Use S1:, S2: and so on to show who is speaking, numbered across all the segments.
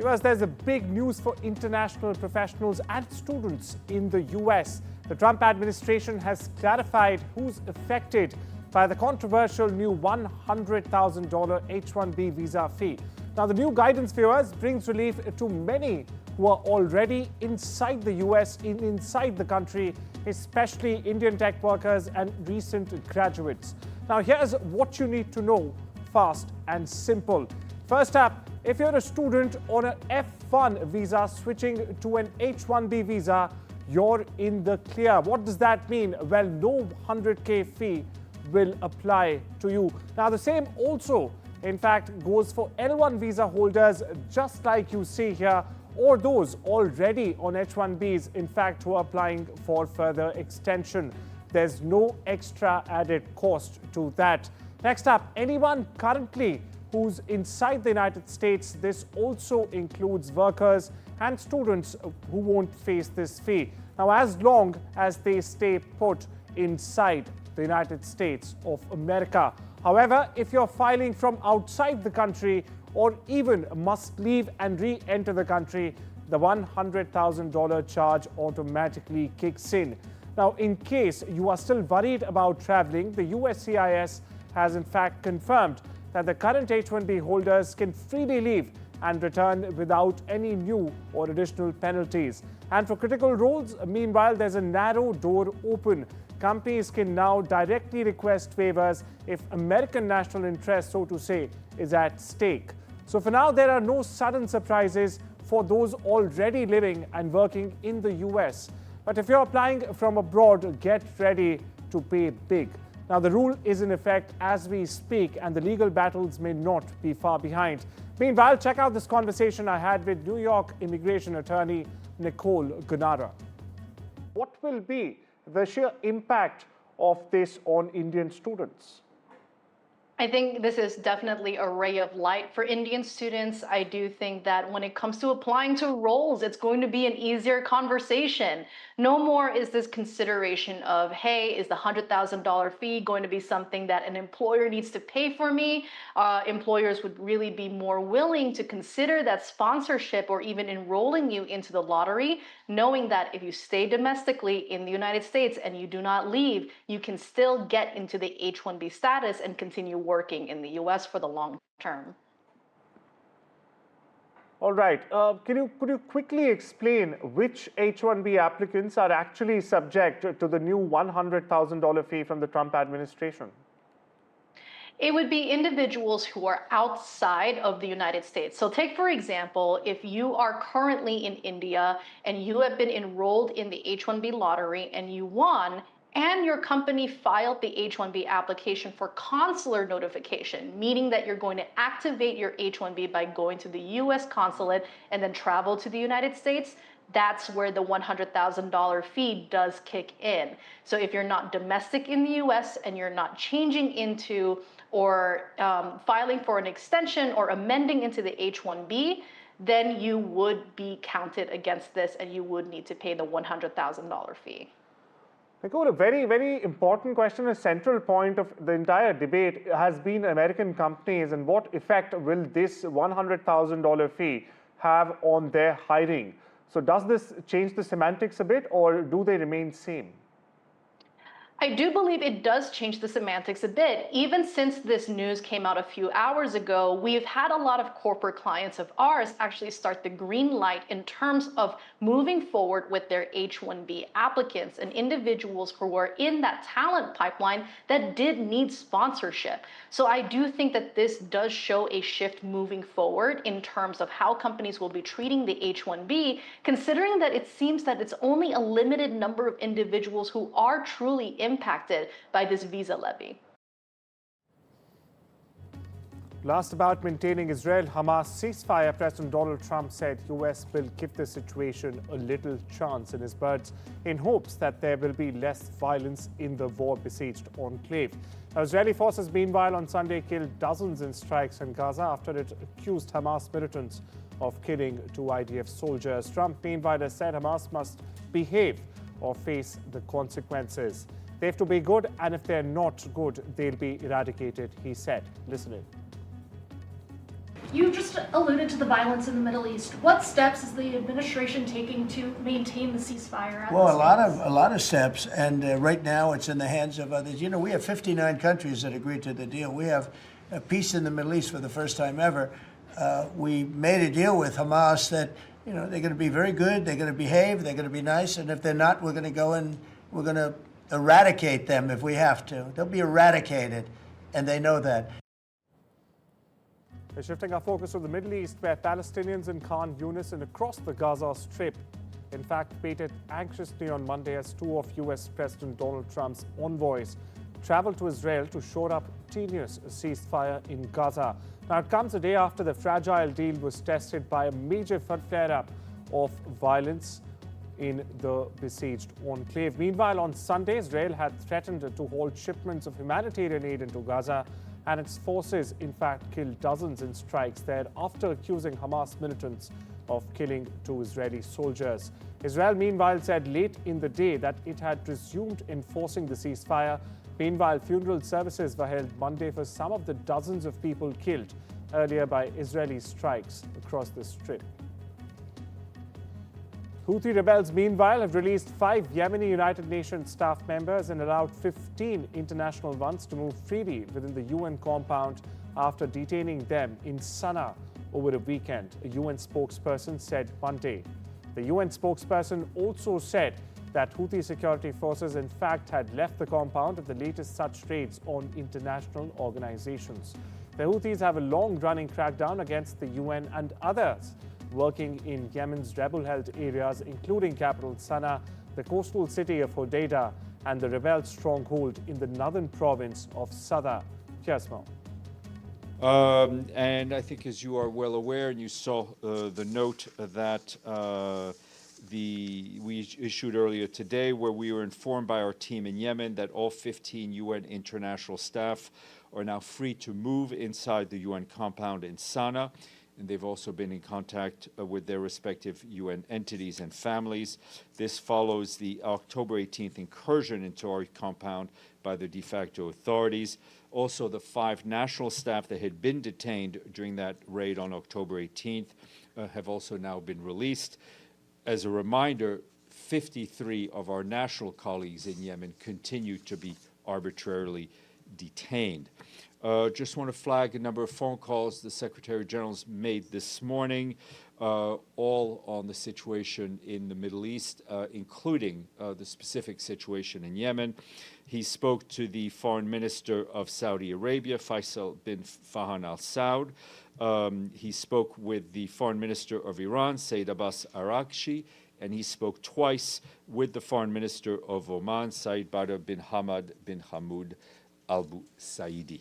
S1: Viewers, there's a big news for international professionals and students in the US. The Trump administration has clarified who's affected by the controversial new $100,000 H-1B visa fee. Now, the new guidance, viewers, brings relief to many who are already inside the US, inside the country, especially Indian tech workers and recent graduates. Now, here's what you need to know, fast and simple. First up, if you're a student on an F-1 visa switching to an H-1B visa, you're in the clear. What does that mean? Well, no 100K fee will apply to you. Now, the same also, in fact, goes for L-1 visa holders, just like you see here, or those already on H-1Bs, in fact, who are applying for further extension. There's no extra added cost to that. Next up, anyone currently who's inside the United States. This also includes workers and students who won't face this fee. Now, as long as they stay put inside the United States of America. However, if you're filing from outside the country or even must leave and re-enter the country, the $100,000 charge automatically kicks in. Now, in case you are still worried about traveling, the USCIS has in fact confirmed that the current H-1B holders can freely leave and return without any new or additional penalties. And for critical roles, meanwhile, there's a narrow door open. Companies can now directly request waivers if American national interest, so to say, is at stake. So for now, there are no sudden surprises for those already living and working in the US. But if you're applying from abroad, get ready to pay big. Now, the rule is in effect as we speak, and the legal battles may not be far behind. Meanwhile, check out this conversation I had with New York immigration attorney Nicole Gunara. What will be the sheer impact of this on Indian students?
S2: I think this is definitely a ray of light for Indian students. I do think that when it comes to applying to roles, it's going to be an easier conversation. No more is this consideration of, hey, is the $100,000 fee going to be something that an employer needs to pay for me? Employers would really be more willing to consider that sponsorship or even enrolling you into the lottery, knowing that if you stay domestically in the United States and you do not leave, you can still get into the H-1B status and continue working in the US for the long term.
S1: All right. Could you quickly explain which H-1B applicants are actually subject to the new $100,000 fee from the Trump administration?
S2: It would be individuals who are outside of the United States. So take, for example, if you are currently in India and you have been enrolled in the H-1B lottery and you won, and your company filed the H-1B application for consular notification, meaning that you're going to activate your H-1B by going to the US consulate and then travel to the United States, that's where the $100,000 fee does kick in. So if you're not domestic in the US and you're not changing into or filing for an extension or amending into the H-1B, then you would be counted against this and you would need to pay the $100,000 fee.
S1: Nicole, a very, very important question, a central point of the entire debate has been American companies and what effect will this $100,000 fee have on their hiring? So does this change the semantics a bit or do they remain same?
S2: I do believe it does change the semantics a bit. Even since this news came out a few hours ago, we've had a lot of corporate clients of ours actually start the green light in terms of moving forward with their H-1B applicants and individuals who were in that talent pipeline that did need sponsorship. So I do think that this does show a shift moving forward in terms of how companies will be treating the H-1B, considering that it seems that it's only a limited number of individuals who are truly impacted by this visa levy.
S1: Last, about maintaining Israel-Hamas ceasefire, President Donald Trump said US will give the situation a little chance in his words in hopes that there will be less violence in the war-besieged enclave. Now, Israeli forces, meanwhile, on Sunday killed dozens in strikes in Gaza after it accused Hamas militants of killing 2 IDF soldiers. Trump, meanwhile, has said Hamas must behave or face the consequences. They have to be good, and if they're not good, they'll be eradicated, he said. Listen in.
S3: You just alluded to the violence in the Middle East. What steps is the administration taking to maintain the ceasefire?
S4: Well, a lot of steps, and right now it's in the hands of others. You know, we have 59 countries that agreed to the deal. We have peace in the Middle East for the first time ever. We made a deal with Hamas that, you know, they're going to be very good, they're going to behave, they're going to be nice, and if they're not, we're going to go and we're going to eradicate them if we have to. They'll be eradicated, and they know that.
S1: We're shifting our focus to the Middle East, where Palestinians in Khan Yunis and across the Gaza Strip, in fact, waited anxiously on Monday as two of U.S. President Donald Trump's envoys traveled to Israel to shore up tenuous ceasefire in Gaza. Now, it comes a day after the fragile deal was tested by a major flare-up of violence in the besieged enclave. Meanwhile, on Sunday, Israel had threatened to halt shipments of humanitarian aid into Gaza, and its forces, in fact, killed dozens in strikes there after accusing Hamas militants of killing two Israeli soldiers. Israel, meanwhile, said late in the day that it had resumed enforcing the ceasefire. Meanwhile, funeral services were held Monday for some of the dozens of people killed earlier by Israeli strikes across the Strip. Houthi rebels, meanwhile, have released 5 Yemeni United Nations staff members and allowed 15 international ones to move freely within the UN compound after detaining them in Sanae over a weekend, a UN spokesperson said Monday. The UN spokesperson also said that Houthi security forces, in fact, had left the compound at the latest such raids on international organizations. The Houthis have a long-running crackdown against the UN and others working in Yemen's rebel-held areas, including capital Sana'a, the coastal city of Hodeidah, and the rebel stronghold in the northern province of Sadr. Here's more.
S5: And I think, as you are well aware, and you saw the note that we issued earlier today, where we were informed by our team in Yemen that all 15 UN international staff are now free to move inside the UN compound in Sana'a. And they've also been in contact with their respective UN entities and families. This follows the October 18th incursion into our compound by the de facto authorities. Also, the 5 national staff that had been detained during that raid on October 18th have also now been released. As a reminder, 53 of our national colleagues in Yemen continue to be arbitrarily detained. Just want to flag a number of phone calls the Secretary General's made this morning, all on the situation in the Middle East, including the specific situation in Yemen. He spoke to the Foreign Minister of Saudi Arabia, Faisal bin Farhan Al Saud. He spoke with the Foreign Minister of Iran, Said Abbas Araghchi, and he spoke twice with the Foreign Minister of Oman, Said Badr bin Hamad bin Hamoud Al Saidi.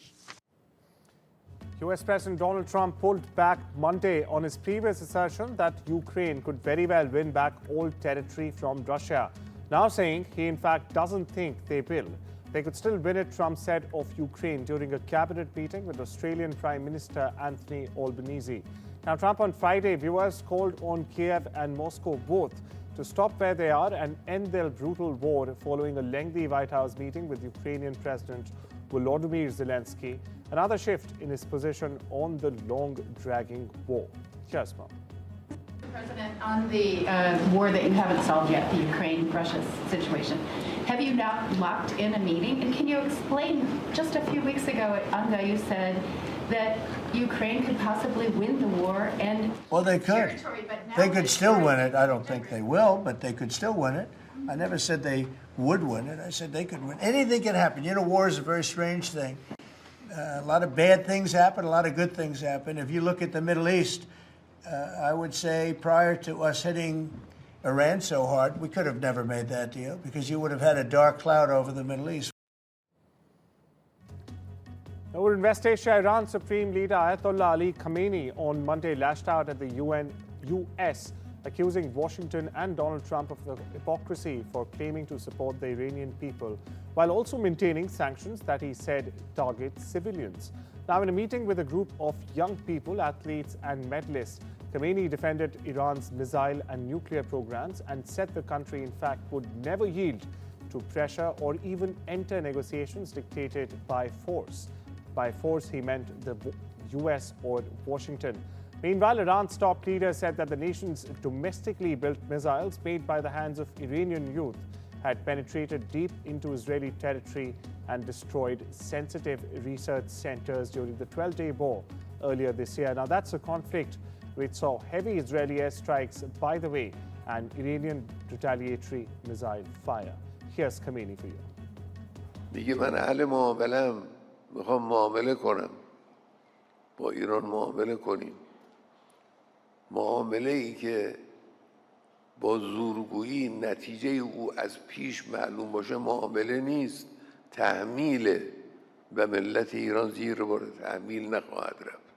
S1: US President Donald Trump pulled back Monday on his previous assertion that Ukraine could very well win back all territory from Russia, now saying he in fact doesn't think they will. They could still win it, Trump said of Ukraine during a cabinet meeting with Australian Prime Minister Anthony Albanese. Now, Trump on Friday, viewers called on Kiev and Moscow both to stop where they are and end their brutal war following a lengthy White House meeting with Ukrainian President Volodymyr Zelensky, another shift in his position on the long-dragging war. Here's more.
S6: President, on the war that you haven't solved yet, the Ukraine-Russia situation, have you now locked in a meeting? And can you explain, just a few weeks ago at UNGA, you said that Ukraine could possibly win the war and
S4: well, they could.
S6: Territory, but now
S4: they could still win it. I don't think they will, but they could still win it. I never said they would win it. I said they could win. Anything can happen. You know, war is a very strange thing. A lot of bad things happen, a lot of good things happen. If you look at the Middle East, I would say prior to us hitting Iran so hard, we could have never made that deal because you would have had a dark cloud over the Middle East.
S1: Over in West Asia, Iran Supreme Leader Ayatollah Ali Khamenei on Monday lashed out at the US, accusing Washington and Donald Trump of hypocrisy for claiming to support the Iranian people, while also maintaining sanctions that he said target civilians. Now, in a meeting with a group of young people, athletes and medalists, Khamenei defended Iran's missile and nuclear programs and said the country, in fact, would never yield to pressure or even enter negotiations dictated by force. By force, he meant the US or Washington. Meanwhile, Iran's top leader said that the nation's domestically built missiles made by the hands of Iranian youth had penetrated deep into Israeli territory and destroyed sensitive research centers during the 12-day war earlier this year. Now, that's a conflict which saw heavy Israeli airstrikes, by the way, and Iranian retaliatory missile fire. Here's Khamenei for you.
S7: میگه من اهل معامله‌ام، میخوام معامله کنم، با ایران معامله کنیم. معامله ای که با زورگویی نتیجه او از پیش معلوم باشه معامله نیست، تحمیله و ملت ایران زیر بار تحمیل نخواهد رفت.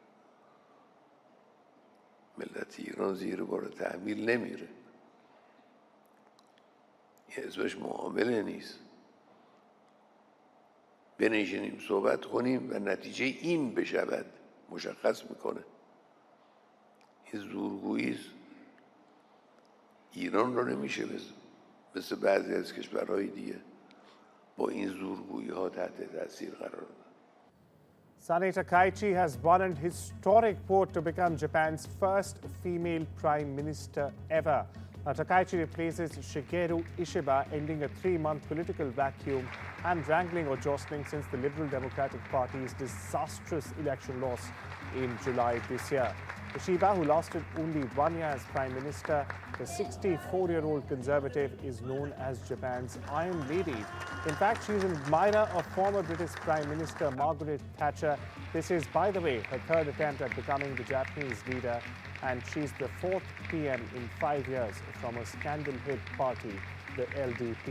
S7: ملت ایران زیر بار تحمیل نمیره. یه اسمش معامله نیست. بنشینیم صحبت کنیم و نتیجه این بشود مشخص میکنه. این زورگویی است. ایران رو نمیشه مثل بعضی از کشورهای دیگه با این زورگویی ها تحت تاثیر قرار داد.
S1: Sanae Takaichi has won an historic vote to become Japan's first female prime minister ever. Now, Takaichi replaces Shigeru Ishiba, ending a 3-month political vacuum and wrangling or jostling since the Liberal Democratic Party's disastrous election loss in July this year. Ishiba, who lasted only 1 year as prime minister, the 64-year-old conservative is known as Japan's Iron Lady. In fact, she's an admirer of former British Prime Minister Margaret Thatcher. This is, by the way, her third attempt at becoming the Japanese leader, and she's the fourth PM in 5 years from a scandal-hit party, the LDP.